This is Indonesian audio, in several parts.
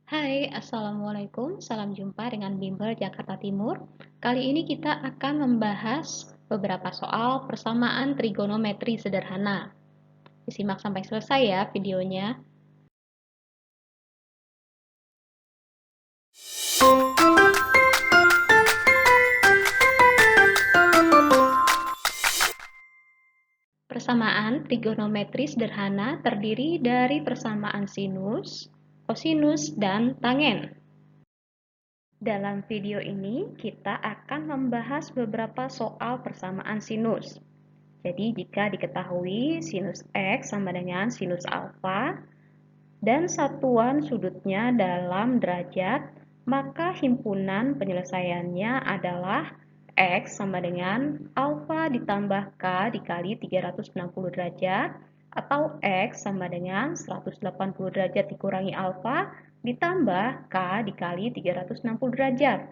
Hai, Assalamualaikum. Salam jumpa dengan Bimbel Jakarta Timur. Kali ini kita akan membahas beberapa soal persamaan trigonometri sederhana. Disimak sampai selesai ya videonya. Persamaan trigonometri sederhana terdiri dari persamaan sinus, kosinus, dan tangen. Dalam video ini, kita akan membahas beberapa soal persamaan sinus. Jadi, jika diketahui sinus X sama dengan sinus alfa, dan satuan sudutnya dalam derajat, maka himpunan penyelesaiannya adalah X sama dengan alfa ditambah K dikali 360 derajat, atau X sama dengan 180 derajat dikurangi alfa ditambah K dikali 360 derajat.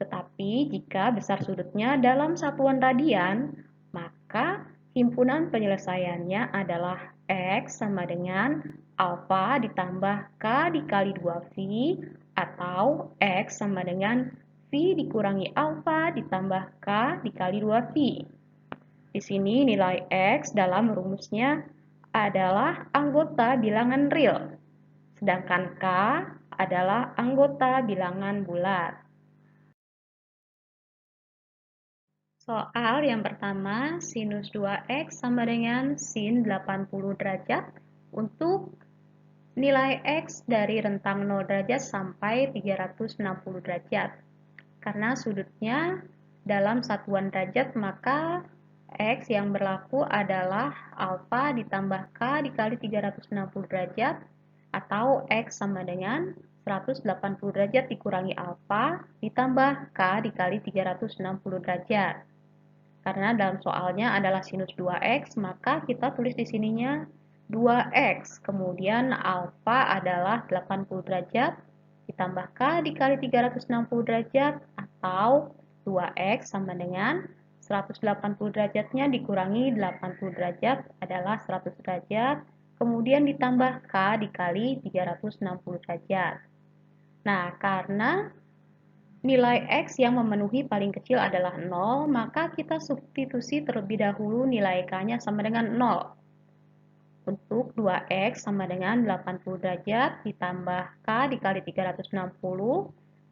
Tetapi jika besar sudutnya dalam satuan radian, maka himpunan penyelesaiannya adalah X sama dengan alfa ditambah K dikali 2V, atau X sama dengan V dikurangi alfa ditambah K dikali 2V. Di sini nilai X dalam rumusnya adalah anggota bilangan real, sedangkan K adalah anggota bilangan bulat. Soal yang pertama, sinus 2X sama dengan sin 80 derajat untuk nilai X dari rentang 0 derajat sampai 360 derajat. Karena sudutnya dalam satuan derajat, maka X yang berlaku adalah alfa ditambah K dikali 360 derajat, atau X sama dengan 180 derajat dikurangi alfa ditambah K dikali 360 derajat. Karena dalam soalnya adalah sinus 2X, maka kita tulis di sininya 2X. Kemudian alfa adalah 80 derajat ditambah K dikali 360 derajat, atau 2X sama dengan 180 derajatnya dikurangi 80 derajat adalah 100 derajat, kemudian ditambah K dikali 360 derajat. Nah, karena nilai X yang memenuhi paling kecil adalah 0, maka kita substitusi terlebih dahulu nilai K-nya sama dengan 0. Untuk 2X sama dengan 80 derajat ditambah K dikali 360,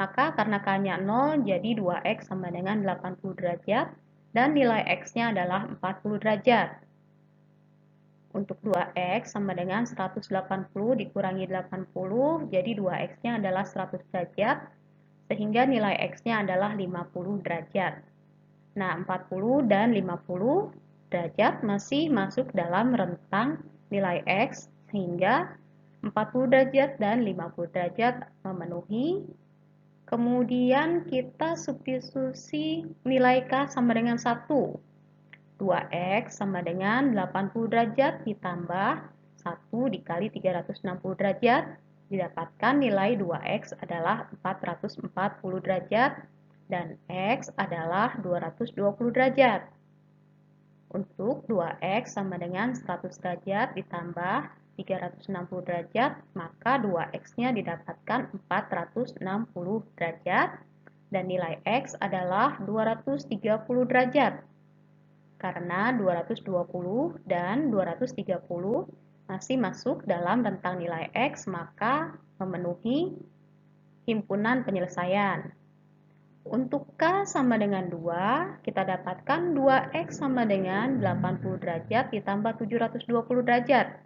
maka karena K-nya 0, jadi 2X sama dengan 80 derajat, dan nilai X-nya adalah 40 derajat. Untuk 2X sama dengan 180 dikurangi 80, jadi 2X-nya adalah 100 derajat, sehingga nilai X-nya adalah 50 derajat. Nah, 40 dan 50 derajat masih masuk dalam rentang nilai X, sehingga 40 derajat dan 50 derajat memenuhi. Kemudian kita substitusi nilai K sama dengan 1. 2X sama dengan 80 derajat ditambah 1 dikali 360 derajat, didapatkan nilai 2X adalah 440 derajat dan X adalah 220 derajat. Untuk 2X sama dengan 100 derajat ditambah 360 derajat, maka 2X-nya didapatkan 460 derajat dan nilai X adalah 230 derajat. Karena 220 dan 230 masih masuk dalam rentang nilai X, maka memenuhi himpunan penyelesaian. Untuk K sama dengan 2, kita dapatkan 2X sama dengan 80 derajat ditambah 720 derajat.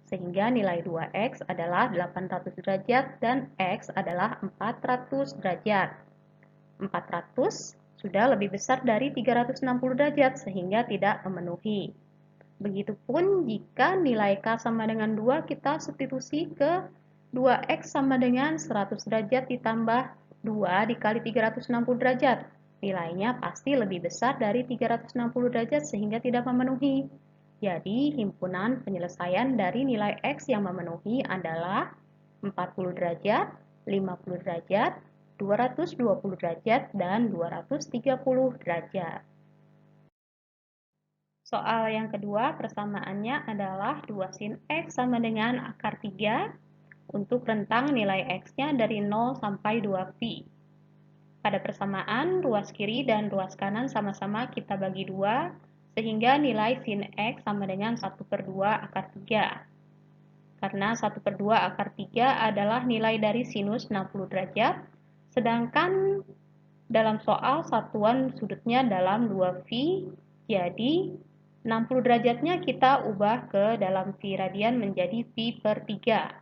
Sehingga nilai 2X adalah 800 derajat dan X adalah 400 derajat. 400 sudah lebih besar dari 360 derajat sehingga tidak memenuhi. Begitupun jika nilai K sama dengan 2, kita substitusi ke 2X sama dengan 100 derajat ditambah 2 dikali 360 derajat. Nilainya pasti lebih besar dari 360 derajat sehingga tidak memenuhi. Jadi, himpunan penyelesaian dari nilai X yang memenuhi adalah 40 derajat, 50 derajat, 220 derajat, dan 230 derajat. Soal yang kedua, persamaannya adalah 2 sin X sama dengan akar 3. untuk rentang nilai X-nya dari 0 sampai 2pi. Pada persamaan, ruas kiri dan ruas kanan sama-sama kita bagi 2, sehingga nilai sin X sama dengan 1/2 akar 3. Karena 1/2 akar 3 adalah nilai dari sinus 60 derajat, sedangkan dalam soal satuan sudutnya dalam 2pi, jadi 60 derajatnya kita ubah ke dalam pi radian menjadi pi per 3.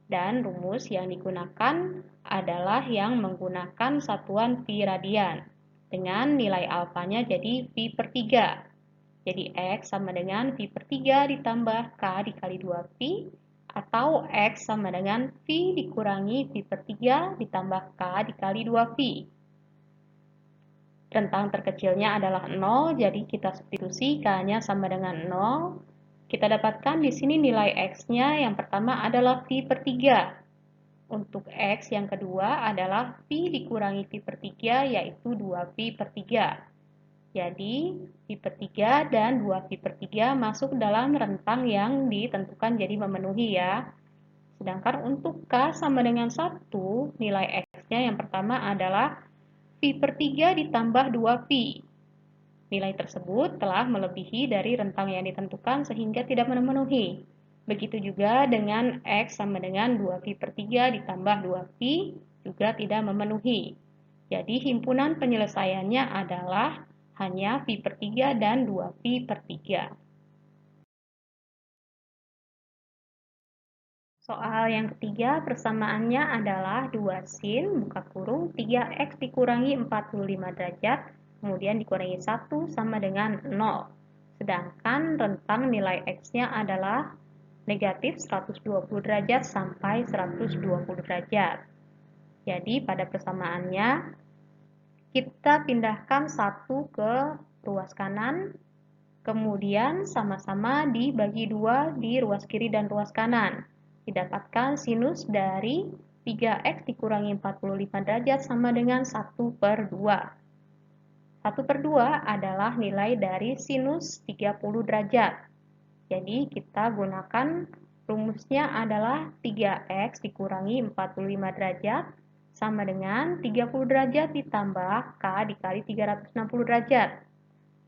Dan rumus yang digunakan adalah yang menggunakan satuan pi radian. Dengan nilai alfanya jadi pi per 3. Jadi X sama dengan pi per 3 ditambah K dikali 2pi, atau X sama dengan pi dikurangi pi per 3 ditambah K dikali 2pi. Rentang terkecilnya adalah 0, jadi kita substitusi K-nya sama dengan 0. Kita dapatkan di sini nilai X-nya yang pertama adalah pi per 3. Untuk X yang kedua adalah pi dikurangi pi per 3, yaitu 2pi per 3. Jadi, pi per 3 dan 2pi per 3 masuk dalam rentang yang ditentukan jadi memenuhi ya. Sedangkan untuk K sama dengan 1, nilai X-nya yang pertama adalah pi per 3 ditambah 2pi. Nilai tersebut telah melebihi dari rentang yang ditentukan sehingga tidak memenuhi. Begitu juga dengan X sama dengan 2pi per 3 ditambah 2pi juga tidak memenuhi. Jadi himpunan penyelesaiannya adalah hanya pi per 3 dan 2pi per 3. Soal yang ketiga, persamaannya adalah 2 sin buka kurung 3x dikurangi 45 derajat, kemudian dikurangi 1 sama dengan 0. Sedangkan rentang nilai X-nya adalah negatif 120 derajat sampai 120 derajat. Jadi pada persamaannya, kita pindahkan 1 ke ruas kanan, kemudian sama-sama dibagi 2 di ruas kiri dan ruas kanan. Didapatkan sinus dari 3x dikurangi 45 derajat sama dengan 1/2. 1/2 adalah nilai dari sinus 30 derajat. Jadi kita gunakan rumusnya adalah 3x dikurangi 45 derajat sama dengan 30 derajat ditambah K dikali 360 derajat.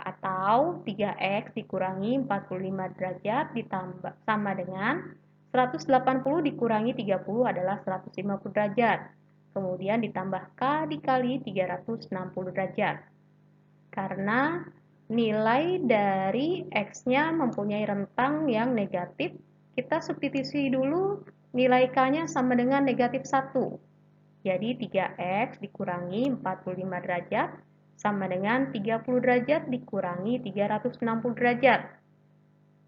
Atau 3x dikurangi 45 derajat ditambah sama dengan 180 dikurangi 30 adalah 150 derajat. Kemudian ditambah K dikali 360 derajat. Karena nilai dari X-nya mempunyai rentang yang negatif, kita substitusi dulu nilai K-nya sama dengan negatif 1. Jadi 3x dikurangi 45 derajat sama dengan 30 derajat dikurangi 360 derajat.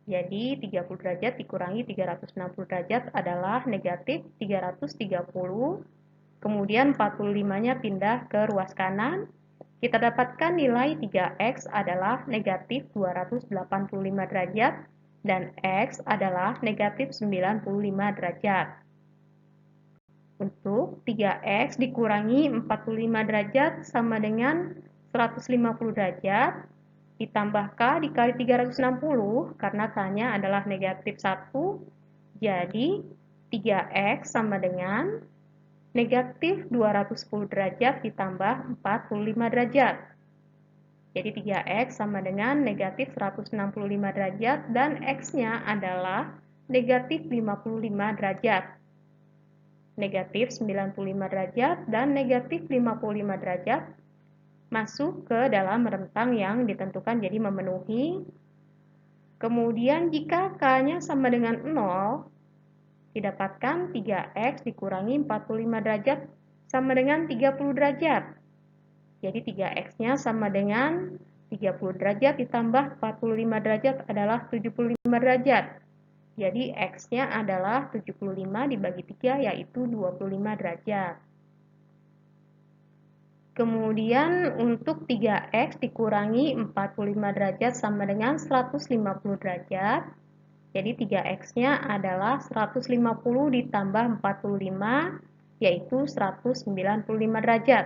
Jadi 30 derajat dikurangi 360 derajat adalah negatif 330. Kemudian 45-nya pindah ke ruas kanan. Kita dapatkan nilai 3x adalah negatif 285 derajat dan X adalah negatif 95 derajat. Untuk 3x dikurangi 45 derajat sama dengan 150 derajat, ditambah K dikali 360, karena K-nya adalah negatif 1, jadi 3x sama dengan negatif 210 derajat ditambah 45 derajat. Jadi 3x sama dengan negatif 165 derajat dan X-nya adalah negatif 55 derajat. Negatif 95 derajat dan negatif 55 derajat masuk ke dalam rentang yang ditentukan jadi memenuhi. Kemudian jika K-nya sama dengan 0, didapatkan 3x dikurangi 45 derajat sama dengan 30 derajat. Jadi 3x-nya sama dengan 30 derajat ditambah 45 derajat adalah 75 derajat. Jadi X-nya adalah 75 dibagi 3 yaitu 25 derajat. Kemudian untuk 3x dikurangi 45 derajat sama dengan 150 derajat. Jadi 3x-nya adalah 150 ditambah 45 yaitu 195 derajat.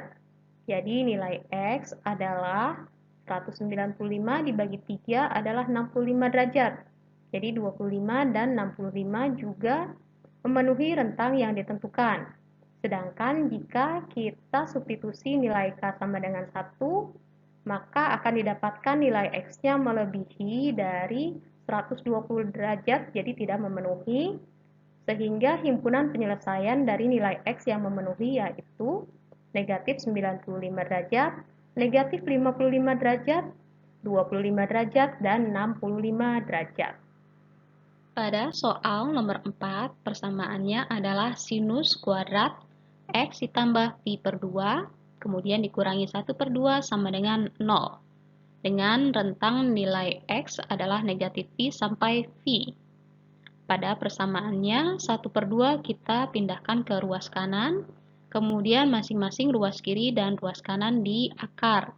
Jadi nilai X adalah 195 dibagi 3 adalah 65 derajat. Jadi 25 dan 65 juga memenuhi rentang yang ditentukan. Sedangkan jika kita substitusi nilai K sama dengan 1, maka akan didapatkan nilai X-nya melebihi dari 120 derajat, jadi tidak memenuhi, sehingga himpunan penyelesaian dari nilai X yang memenuhi yaitu negatif 95 derajat, negatif 55 derajat, 25 derajat, dan 65 derajat. Pada soal nomor 4, persamaannya adalah sinus kuadrat X ditambah Pi per 2, kemudian dikurangi 1 per 2 sama dengan 0. Dengan rentang nilai X adalah negatif Pi sampai V. Pada persamaannya, 1 per 2 kita pindahkan ke ruas kanan, kemudian masing-masing ruas kiri dan ruas kanan di akar.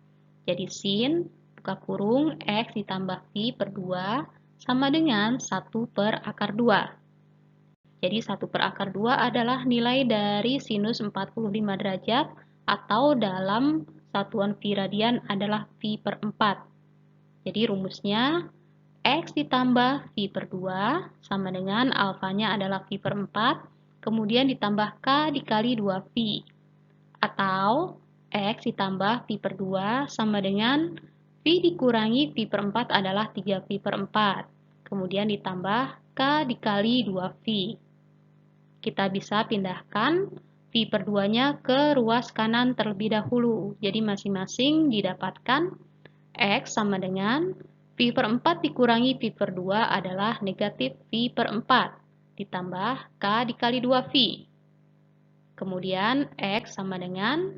Jadi sin, buka kurung, X ditambah Pi per 2, sama dengan 1 per akar 2. Jadi 1 per akar 2 adalah nilai dari sinus 45 derajat atau dalam satuan Pi radian adalah Pi per 4. Jadi rumusnya X ditambah Pi per 2 sama dengan alfanya adalah Pi per 4, kemudian ditambah K dikali 2Pi. Atau X ditambah Pi per 2 sama dengan Pi dikurangi Pi per 4 adalah 3Pi per 4. Kemudian ditambah K dikali 2Pi. Kita bisa pindahkan Pi per 2-nya ke ruas kanan terlebih dahulu. Jadi masing-masing didapatkan X sama dengan Pi per 4 dikurangi Pi per 2 adalah negatif Pi per 4. Ditambah K dikali 2Pi. Kemudian X sama dengan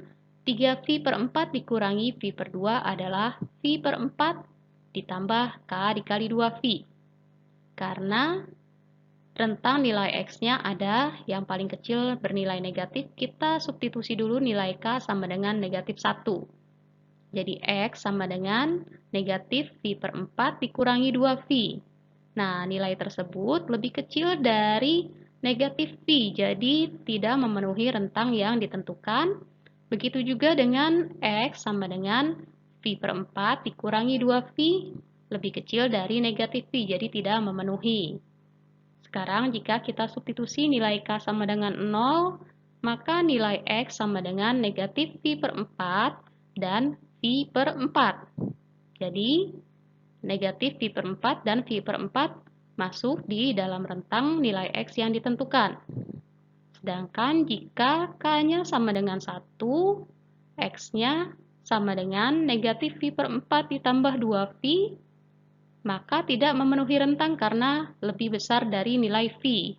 3Pi per 4 dikurangi Pi per 2 adalah Pi per 4 ditambah K dikali 2Pi. Karena rentang nilai X-nya ada yang paling kecil bernilai negatif, kita substitusi dulu nilai K sama dengan negatif 1. Jadi X sama dengan negatif Pi per 4 dikurangi 2Pi. Nah, nilai tersebut lebih kecil dari negatif Pi, jadi tidak memenuhi rentang yang ditentukan. Begitu juga dengan X sama dengan Pi per 4 dikurangi 2Pi, lebih kecil dari negatif Pi, jadi tidak memenuhi. Sekarang jika kita substitusi nilai K sama dengan 0, maka nilai X sama dengan negatif Pi per 4 dan Pi per 4. Jadi, negatif Pi per 4 dan Pi per 4 masuk di dalam rentang nilai X yang ditentukan. Sedangkan jika K-nya sama dengan 1, X-nya sama dengan negatif Pi per 4 ditambah 2Pi, maka tidak memenuhi rentang karena lebih besar dari nilai Pi.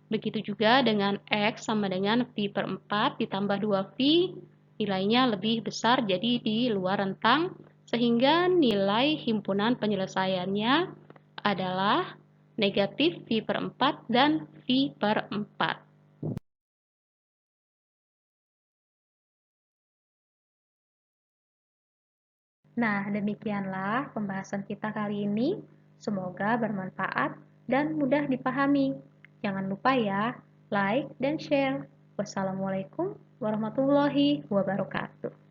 Begitu juga dengan X sama dengan Pi per 4 ditambah 2Pi, nilainya lebih besar jadi di luar rentang, sehingga nilai himpunan penyelesaiannya adalah negatif Pi per 4 dan Pi per 4. Nah, demikianlah pembahasan kita kali ini. Semoga bermanfaat dan mudah dipahami. Jangan lupa ya, like dan share. Wassalamualaikum warahmatullahi wabarakatuh.